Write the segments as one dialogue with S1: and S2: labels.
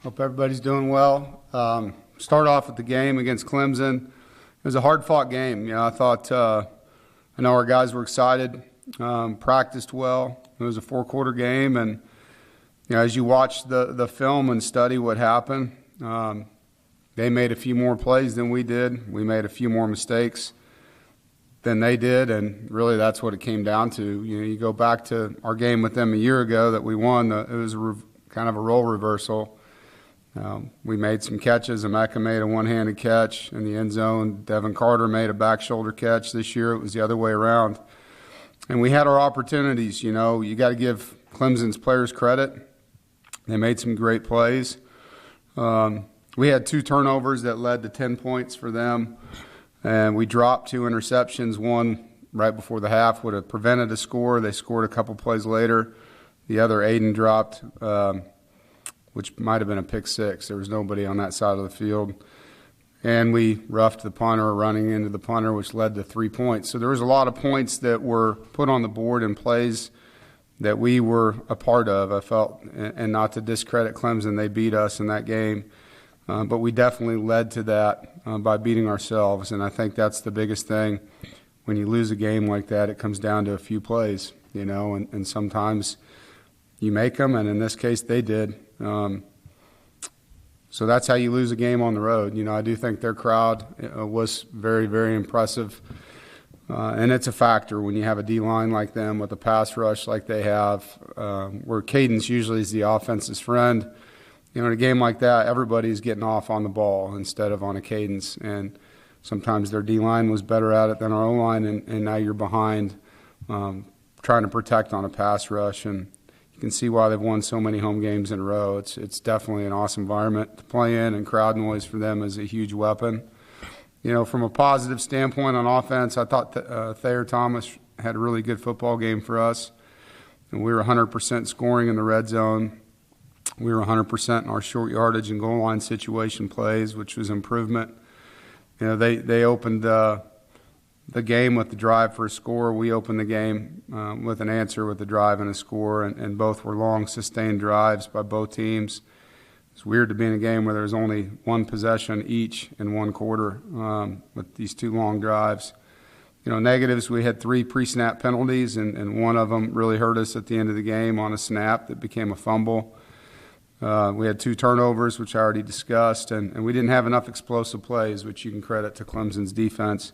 S1: Hope everybody's doing well. Start off with the game against Clemson. It was a hard-fought game. I thought, I know our guys were excited, practiced well. It was a four-quarter game, and as you watch the film and study what happened, they made a few more plays than we did. We made a few more mistakes than they did, and really that's what it came down to. You go back to our game with them a year ago that we won. It was kind of a role reversal. We made some catches. Emeka made a one-handed catch in the end zone. Devin Carter made a back shoulder catch. This year it was the other way around. And we had our opportunities. You got to give Clemson's players credit. They made some great plays. We had 2 turnovers that led to 10 points for them. And we dropped 2 interceptions. One right before the half would have prevented a score. They scored a couple plays later. The other, Aiden, dropped, which might have been a pick 6. There was nobody on that side of the field. And we roughed the punter running into the punter, which led to 3 points. So there was a lot of points that were put on the board in plays that we were a part of, I felt. And not to discredit Clemson, they beat us in that game. But we definitely led to that by beating ourselves. And I think that's the biggest thing. When you lose a game like that, it comes down to a few plays, and sometimes you make them, and in this case they did. So that's how you lose a game on the road. I do think their crowd was very, very impressive. And it's a factor when you have a D-line like them with a pass rush like they have, where cadence usually is the offense's friend. In a game like that, everybody's getting off on the ball instead of on a cadence. And sometimes their D-line was better at it than our O-line, and now you're behind trying to protect on a pass rush. And you can see why they've won so many home games in a row. It's definitely an awesome environment to play in, and crowd noise for them is a huge weapon. From a positive standpoint on offense, I thought Thayer Thomas had a really good football game for us. And we were 100% scoring in the red zone. We were 100% in our short yardage and goal line situation plays, which was improvement. They opened the game with the drive for a score. We opened the game with an answer with a drive and a score, and both were long, sustained drives by both teams. It's weird to be in a game where there's only one possession each in one quarter with these 2 long drives. Negatives, we had 3 pre-snap penalties, and one of them really hurt us at the end of the game on a snap that became a fumble. We had 2 turnovers, which I already discussed, and we didn't have enough explosive plays, which you can credit to Clemson's defense.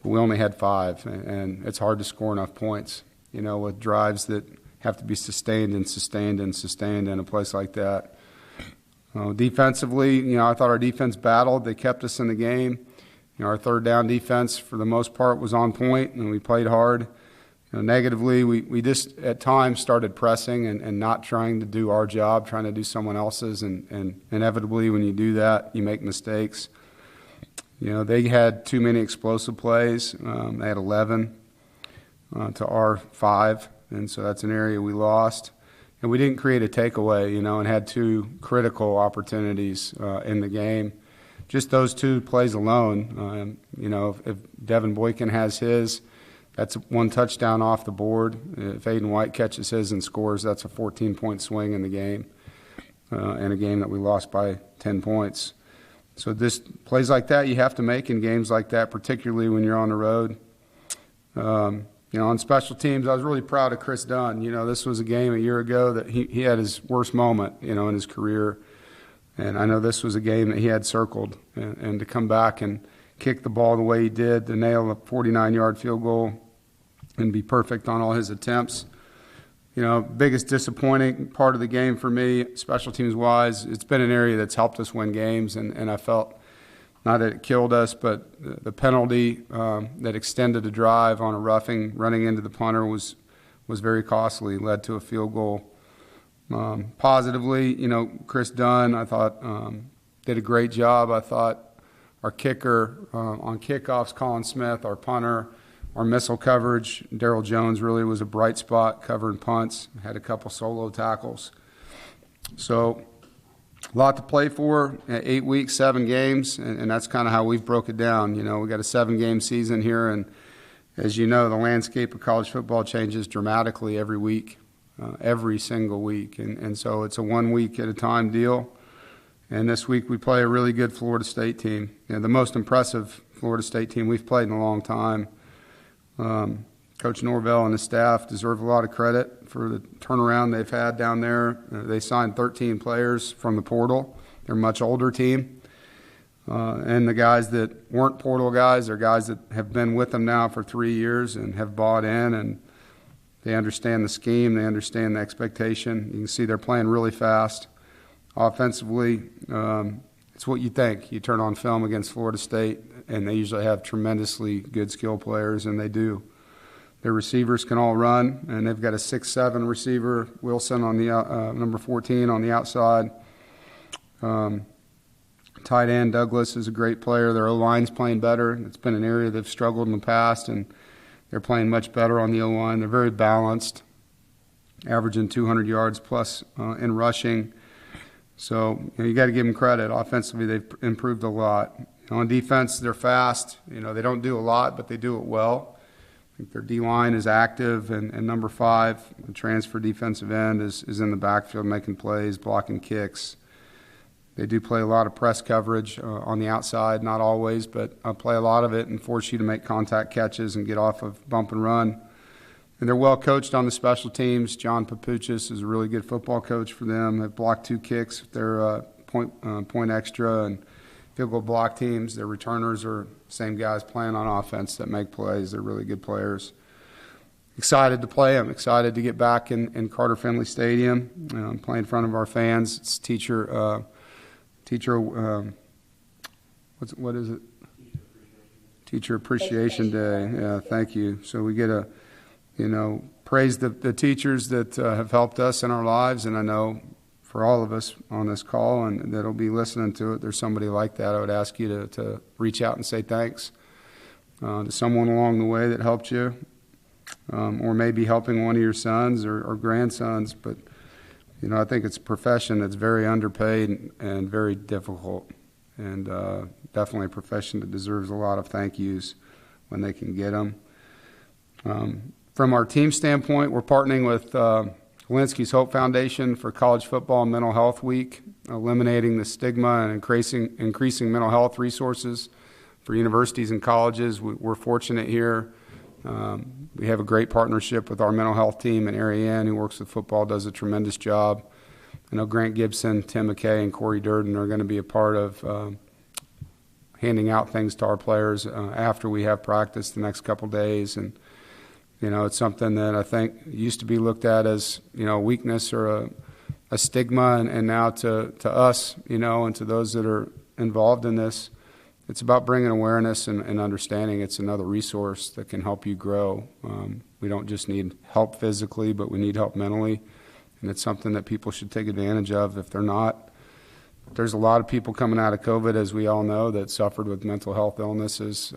S1: But we only had 5, and it's hard to score enough points, with drives that have to be sustained and sustained and sustained in a place like that. Defensively, I thought our defense battled. They kept us in the game. Our third down defense, for the most part, was on point, and we played hard. Negatively, we just at times started pressing and not trying to do our job, trying to do someone else's, and inevitably when you do that, you make mistakes. They had too many explosive plays. They had 11 to our 5, and so that's an area we lost. And we didn't create a takeaway, and had 2 critical opportunities in the game. Just those 2 plays alone, if Devin Boykin has his, that's 1 touchdown off the board. If Aiden White catches his and scores, that's a 14-point swing in the game, in a game that we lost by 10 points. So plays like that you have to make in games like that, particularly when you're on the road. On special teams, I was really proud of Chris Dunn. This was a game a year ago that he had his worst moment, in his career. And I know this was a game that he had circled. And to come back and kick the ball the way he did, to nail a 49-yard field goal and be perfect on all his attempts. Biggest disappointing part of the game for me, special teams-wise, it's been an area that's helped us win games, and I felt not that it killed us, but the penalty that extended a drive on a roughing, running into the punter, was very costly, led to a field goal. Positively, Chris Dunn, I thought, did a great job. I thought our kicker on kickoffs, Colin Smith, our punter, our missile coverage, Darryl Jones really was a bright spot, covering punts, had a couple solo tackles. So a lot to play for, 8 weeks, 7 games, and that's kind of how we've broke it down. We got a 7-game season here, and as you know, the landscape of college football changes dramatically every week, every single week. And so it's a 1 week at a time deal. And this week we play a really good Florida State team, the most impressive Florida State team we've played in a long time. Coach Norvell and his staff deserve a lot of credit for the turnaround they've had down there. They signed 13 players from the portal. They're a much older team. And the guys that weren't portal guys are guys that have been with them now for 3 years and have bought in, and they understand the scheme. They understand the expectation. You can see they're playing really fast. Offensively, it's what you think. You turn on film against Florida State, and they usually have tremendously good skill players, and they do. Their receivers can all run, and they've got a 6'7" receiver, Wilson on the number 14 on the outside. Tight end Douglas is a great player. Their O-line's playing better. It's been an area they've struggled in the past, and they're playing much better on the O-line. They're very balanced, averaging 200 yards plus in rushing. So you got to give them credit. Offensively, they've improved a lot. On defense, they're fast. They don't do a lot, but they do it well. I think their D-line is active, and number 5, the transfer defensive end, is in the backfield making plays, blocking kicks. They do play a lot of press coverage on the outside, not always, but play a lot of it and force you to make contact catches and get off of bump and run. And they're well coached on the special teams. John Papuchis is a really good football coach for them. They've blocked 2 kicks. They're point extra and field goal block teams. Their returners are the same guys playing on offense that make plays. They're really good players. Excited to play them. Excited to get back in Carter Finley Stadium, play in front of our fans. It's what is it? Teacher Appreciation Day. Yeah, thank you. So we get to, praise the teachers that have helped us in our lives, and I know for all of us on this call and that'll be listening to it, there's somebody like that. I would ask you to reach out and say thanks to someone along the way that helped you, or maybe helping one of your sons or grandsons. But I think it's a profession that's very underpaid and very difficult, and definitely a profession that deserves a lot of thank yous when they can get them. From our team standpoint, we're partnering with Helinski's Hope Foundation for College Football and Mental Health Week, eliminating the stigma and increasing mental health resources for universities and colleges. We're fortunate here. We have a great partnership with our mental health team, and Ariane, who works with football, does a tremendous job. I know Grant Gibson, Tim McKay, and Corey Durden are going to be a part of handing out things to our players after we have practice the next couple days. And it's something that I think used to be looked at as a weakness or a stigma, and now to us, and to those that are involved in this, it's about bringing awareness and understanding it's another resource that can help you grow. We don't just need help physically, but we need help mentally, and it's something that people should take advantage of if they're not. There's a lot of people coming out of COVID, as we all know, that suffered with mental health illnesses.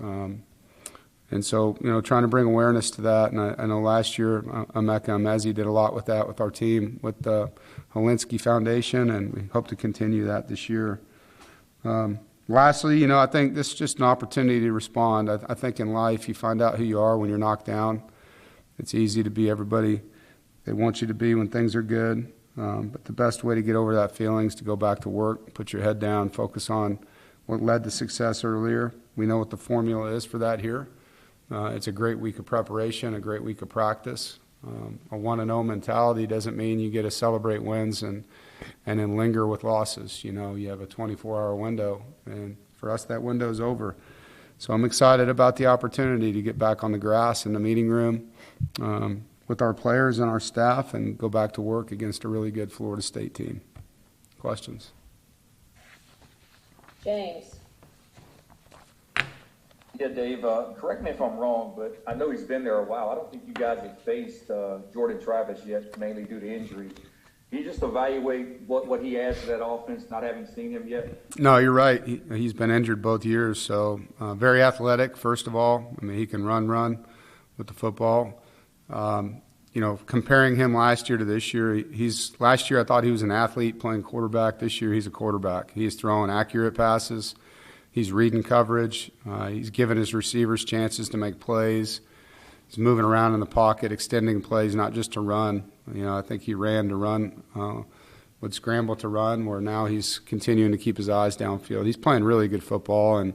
S1: And so, trying to bring awareness to that. And I know last year, Emeka Emezi did a lot with that with our team, with the Helinski Foundation, and we hope to continue that this year. Lastly, I think this is just an opportunity to respond. I think in life you find out who you are when you're knocked down. It's easy to be everybody they want you to be when things are good. But the best way to get over that feeling is to go back to work, put your head down, focus on what led to success earlier. We know what the formula is for that here. It's a great week of preparation, a great week of practice. A 1-0 mentality doesn't mean you get to celebrate wins and then linger with losses. You have a 24-hour window, and for us that window's over. So I'm excited about the opportunity to get back on the grass in the meeting room with our players and our staff and go back to work against a really good Florida State team. Questions?
S2: James.
S3: Yeah, Dave, correct me if I'm wrong, but I know he's been there a while. I don't think you guys have faced Jordan Travis yet, mainly due to injury. Can you just evaluate what he adds to that offense, not having seen him yet?
S1: No, you're right. He's been injured both years, so very athletic, first of all. I mean, he can run with the football. Comparing him last year to this year, last year I thought he was an athlete playing quarterback. This year he's a quarterback. He's throwing accurate passes. He's reading coverage. He's giving his receivers chances to make plays. He's moving around in the pocket, extending plays, not just to run. I think he ran to run would scramble to run, where now he's continuing to keep his eyes downfield. He's playing really good football, and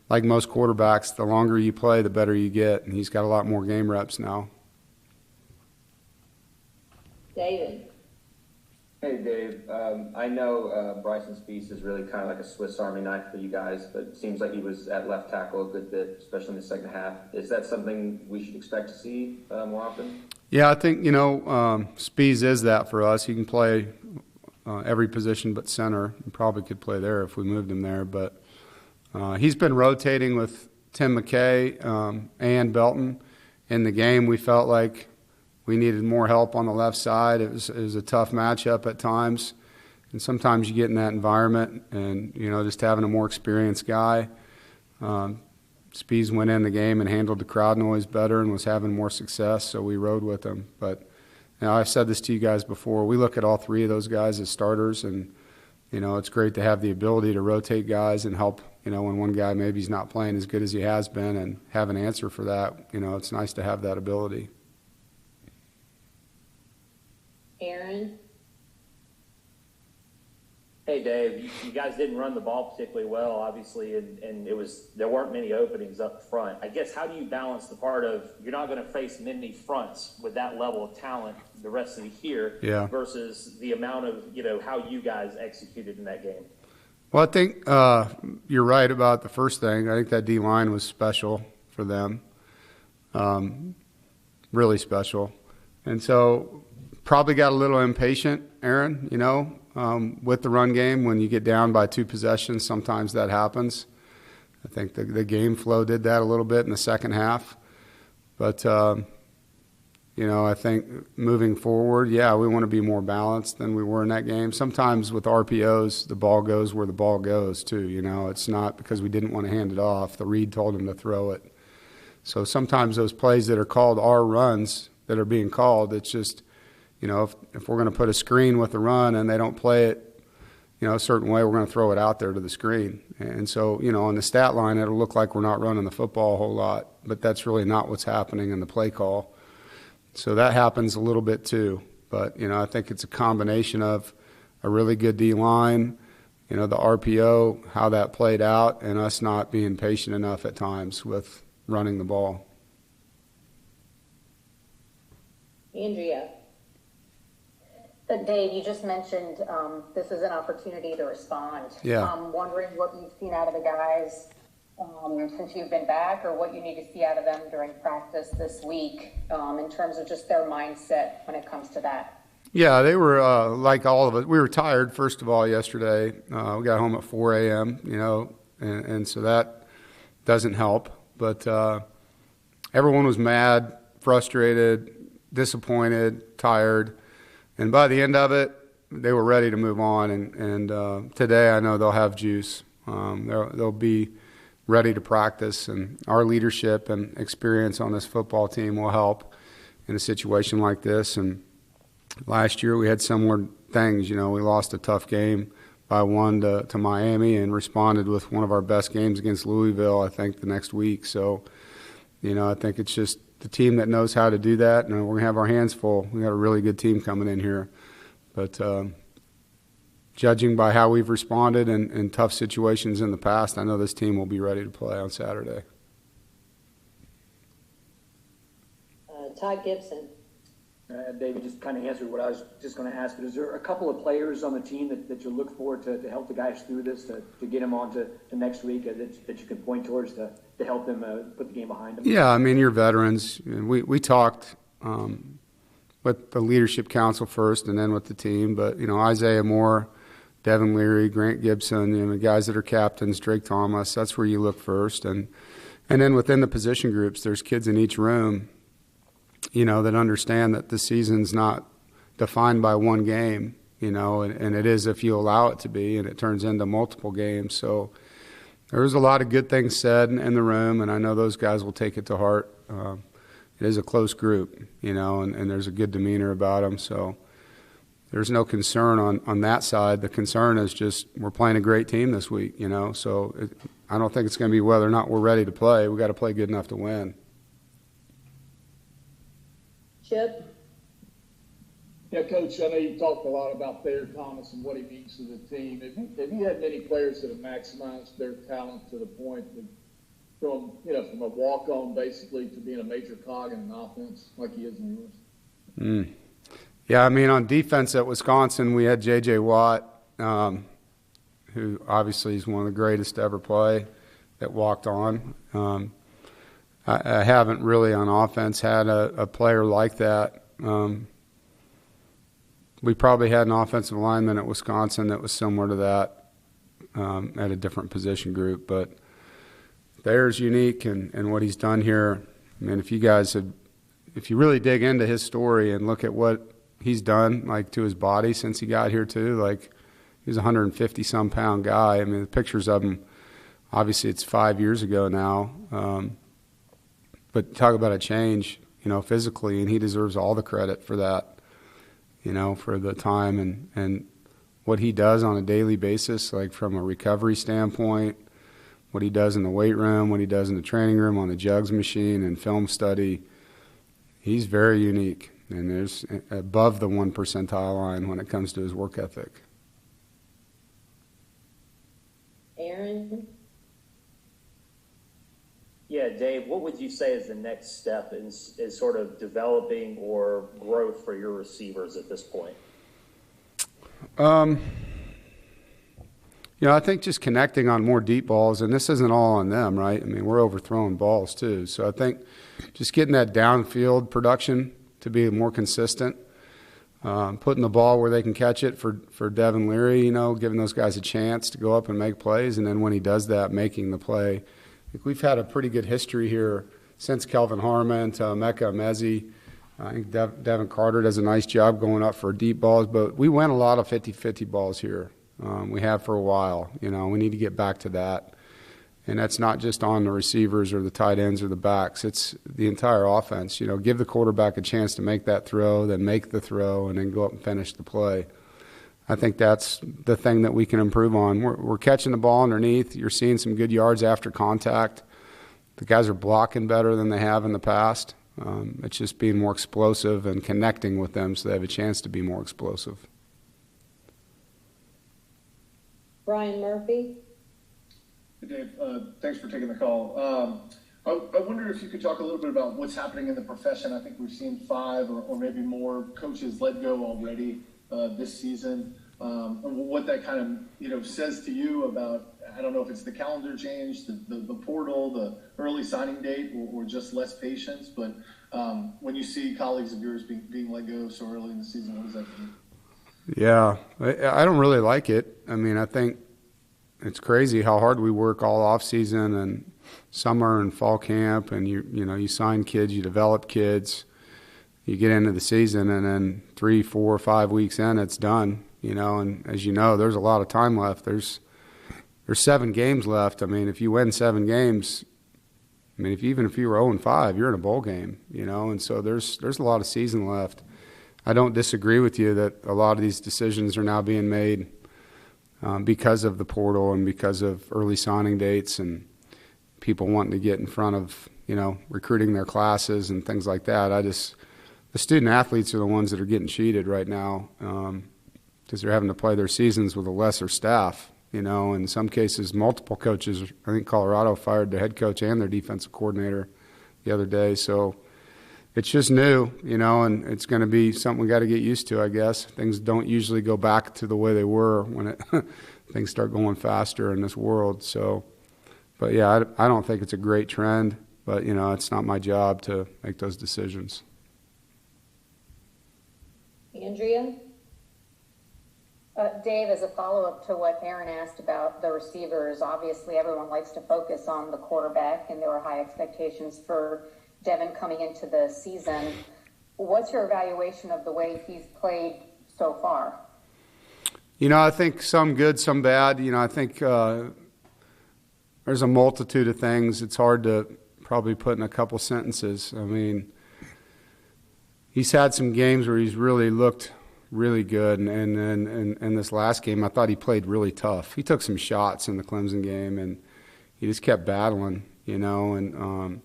S1: like most quarterbacks, the longer you play, the better you get, and he's got a lot more game reps now.
S2: David.
S4: Hey, Dave. I know Bryson Spees is really kind of like a Swiss Army knife for you guys, but it seems like he was at left tackle a good bit, especially in the second half. Is that something we should expect to see more often?
S1: Yeah, I think, Spees is that for us. He can play every position but center. He probably could play there if we moved him there. But he's been rotating with Tim McKay and Belton. In the game, we felt like we needed more help on the left side. It was a tough matchup at times. And sometimes you get in that environment and, just having a more experienced guy. Spees went in the game and handled the crowd noise better and was having more success, so we rode with him. But I've said this to you guys before. We look at all three of those guys as starters, and it's great to have the ability to rotate guys and help. When one guy maybe he's not playing as good as he has been, and have an answer for that. It's nice to have that ability.
S2: Aaron.
S5: Hey, Dave, you guys didn't run the ball particularly well, obviously, and there weren't many openings up front. I guess, how do you balance the part of you're not going to face many fronts with that level of talent the rest of the year versus the amount of, how you guys executed in that game?
S1: Well, I think you're right about the first thing. I think that D-line was special for them, really special. And so probably got a little impatient, Aaron, with the run game. When you get down by 2 possessions, sometimes that happens. I think the game flow did that a little bit in the second half. But, I think moving forward, we want to be more balanced than we were in that game. Sometimes with RPOs, the ball goes where the ball goes too. It's not because we didn't want to hand it off. The read told him to throw it. So sometimes those plays that are called are runs that are being called. It's just, if we're going to put a screen with the run and they don't play it, a certain way, we're going to throw it out there to the screen. And so, on the stat line, it'll look like we're not running the football a whole lot, but that's really not what's happening in the play call. So that happens a little bit too. But, I think it's a combination of a really good D-line, the RPO, how that played out, and us not being patient enough at times with running the ball.
S2: Andrea.
S6: Dave, you just mentioned this is an opportunity to respond.
S1: Yeah.
S6: I'm wondering what you've seen out of the guys since you've been back, or what you need to see out of them during practice this week in terms of just their mindset when it comes to that.
S1: Yeah, they were like all of us. We were tired, first of all, yesterday. We got home at 4 a.m., and so that doesn't help. But everyone was mad, frustrated, disappointed, tired. And by the end of it, they were ready to move on. And today I know they'll have juice. They'll be ready to practice. And our leadership and experience on this football team will help in a situation like this. And last year we had similar things. We lost a tough game by 1 to Miami and responded with one of our best games against Louisville, I think, the next week. So, I think it's just the team that knows how to do that, and we're going to have our hands full. We got a really good team coming in here. But judging by how we've responded in tough situations in the past, I know this team will be ready to play on Saturday.
S2: Todd Gibson.
S7: David just kind of answered what I was just going to ask. But is there a couple of players on the team that you look for to help the guys through this, to get them on to next week that you can point towards to help them put the game behind them?
S1: Yeah, your veterans. We talked with the leadership council first and then with the team. But, Isaiah Moore, Devin Leary, Grant Gibson, the guys that are captains, Drake Thomas, that's where you look first. And then within the position groups, there's kids in each room that understand that the season's not defined by one game, and it is if you allow it to be, and it turns into multiple games. So there was a lot of good things said in the room, and I know those guys will take it to heart. It is a close group, and there's a good demeanor about them. So there's no concern on that side. The concern is just we're playing a great team this week, So I don't think it's going to be whether or not we're ready to play. We've got to play good enough to win.
S2: Chip.
S8: Yeah, Coach, I know you talked a lot about Thayer Thomas and what he means to the team. Have you had many players that have maximized their talent to the point that from a walk-on basically to being a major cog in an offense like he is in yours?
S1: Yeah, I mean, on defense at Wisconsin, we had J.J. Watt, who obviously is one of the greatest to ever play, that walked on. I haven't really on offense had a player like that. We probably had an offensive lineman at Wisconsin that was similar to that at a different position group. But Thayer's unique and what he's done here. I mean, if you really dig into his story and look at what he's done, like, to his body since he got here too, like, he's a 150-some pound guy. I mean, the pictures of him, obviously it's 5 years ago now. But talk about a change, physically, and he deserves all the credit for that. For the time and what he does on a daily basis, like from a recovery standpoint, what he does in the weight room, what he does in the training room on the jugs machine and film study. He's very unique, and there's above the 1 percentile line when it comes to his work ethic.
S2: Aaron?
S5: Yeah, Dave, what would you say is the next step in sort of developing or growth for your receivers at this point?
S1: I think just connecting on more deep balls, and this isn't all on them, right? I mean, we're overthrowing balls too. So I think just getting that downfield production to be more consistent, putting the ball where they can catch it for Devin Leary, giving those guys a chance to go up and make plays, and then when he does that, making the play. We've had a pretty good history here since Kelvin Harmon to Emeka Emezi. I think Devin Carter does a nice job going up for deep balls, but we win a lot of 50-50 balls here. We have for a while. We need to get back to that. And that's not just on the receivers or the tight ends or the backs. It's the entire offense. Give the quarterback a chance to make that throw, then make the throw, and then go up and finish the play. I think that's the thing that we can improve on. We're catching the ball underneath. You're seeing some good yards after contact. The guys are blocking better than they have in the past. It's just being more explosive and connecting with them so they have a chance to be more explosive.
S2: Brian Murphy?
S9: Hey, Dave. Thanks for taking the call. I wonder if you could talk a little bit about what's happening in the profession. I think we've seen 5 or maybe more coaches let go already this season. And what that kind of says to you about, I don't know if it's the calendar change, the portal, the early signing date, or just less patience, but when you see colleagues of yours being let go so early in the season, what does that mean?
S1: Yeah, I don't really like it. I mean, I think it's crazy how hard we work all off season and summer and fall camp, and you sign kids, you develop kids. You get into the season, and then 3, 4, 5 weeks in, it's done. And as you know, there's a lot of time left. There's 7 games left. I mean, if you win 7 games, even if you were 0-5, you're in a bowl game. And so there's a lot of season left. I don't disagree with you that a lot of these decisions are now being made because of the portal and because of early signing dates and people wanting to get in front of recruiting their classes and things like that. The student athletes are the ones that are getting cheated right now because they're having to play their seasons with a lesser staff. In some cases, multiple coaches. I think Colorado fired their head coach and their defensive coordinator the other day. So it's just new, and it's going to be something we got to get used to, I guess. Things don't usually go back to the way they were when things start going faster in this world. So, but yeah, I don't think it's a great trend, but it's not my job to make those decisions.
S2: Andrea?
S6: Dave, as a follow-up to what Aaron asked about the receivers, obviously everyone likes to focus on the quarterback, and there were high expectations for Devin coming into the season. What's your evaluation of the way he's played so far?
S1: I think some good, some bad. I think there's a multitude of things. It's hard to probably put in a couple sentences. I mean, he's had some games where he's really looked really good, and this last game I thought he played really tough. He took some shots in the Clemson game, and he just kept battling, and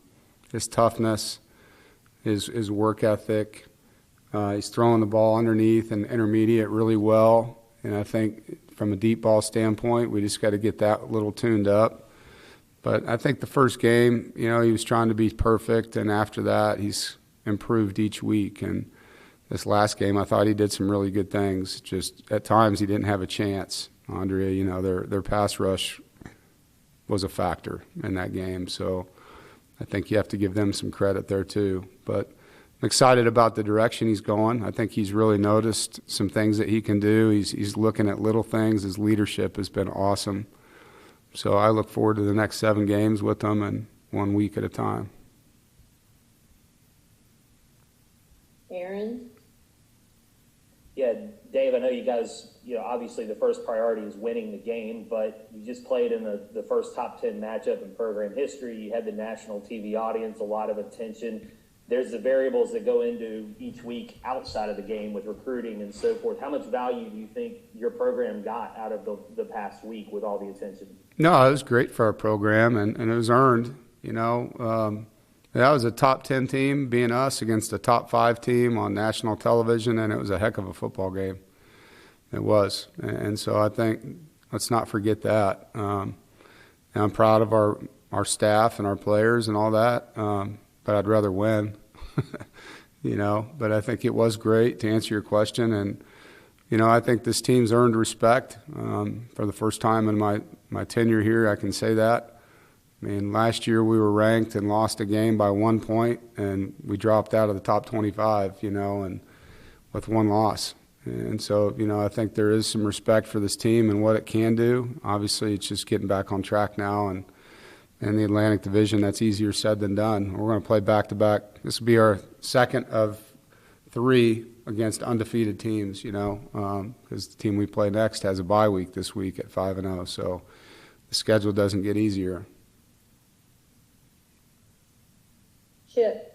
S1: his toughness, his work ethic, He's throwing the ball underneath and intermediate really well. And I think from a deep ball standpoint, we just got to get that a little tuned up. But I think the first game, he was trying to be perfect, and after that, he's improved each week. And this last game, I thought he did some really good things. Just at times, he didn't have a chance. Andrea, their pass rush was a factor in that game. So I think you have to give them some credit there too. But I'm excited about the direction he's going. I think he's really noticed some things that he can do. He's looking at little things. His leadership has been awesome. So I look forward to the next 7 games with them, and 1 week at a time.
S2: Aaron?
S5: Yeah, Dave, I know you guys, obviously the first priority is winning the game, but you just played in the first top 10 matchup in program history. You had the national TV audience, a lot of attention. There's the variables that go into each week outside of the game with recruiting and so forth. How much value do you think your program got out of the past week with all the attention?
S1: No, it was great for our program, and it was earned. That was a top 10 team, being us against a top 5 team on national television, and it was a heck of a football game. It was. And so I think let's not forget that. And I'm proud of our staff and our players and all that, but I'd rather win. But I think it was great, to answer your question. And, I think this team's earned respect for the first time in my tenure here. I can say that. I mean, last year we were ranked and lost a game by 1 point, and we dropped out of the top 25, and with 1 loss. And so, I think there is some respect for this team and what it can do. Obviously, it's just getting back on track now, and in the Atlantic Division, that's easier said than done. We're going to play back-to-back. This will be our second of 3 against undefeated teams, because the team we play next has a bye week this week at 5-0. So the schedule doesn't get easier.
S2: Chip?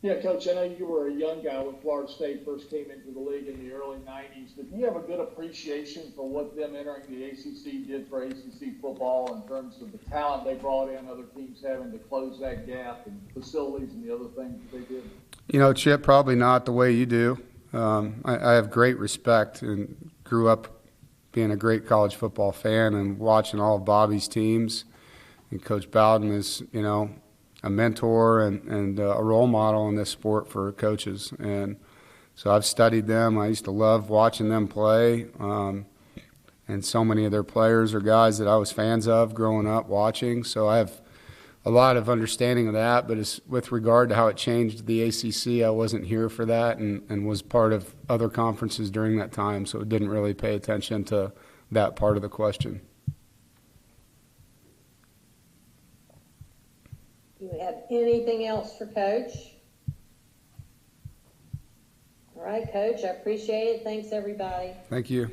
S8: Yeah, Coach, I know you were a young guy when Florida State first came into the league in the early 90s. Did you have a good appreciation for what them entering the ACC did for ACC football in terms of the talent they brought in, other teams having to close that gap, and facilities and the other things that they did?
S1: Chip, probably not the way you do. I have great respect and grew up being a great college football fan and watching all of Bobby's teams. And Coach Bowden is, a mentor and a role model in this sport for coaches. And so I've studied them. I used to love watching them play. And so many of their players are guys that I was fans of growing up watching. So I have a lot of understanding of that. But with regard to how it changed the ACC, I wasn't here for that and was part of other conferences during that time. So didn't really pay attention to that part of the question.
S2: Do you have anything else for Coach? All right, Coach, I appreciate it. Thanks, everybody.
S1: Thank you.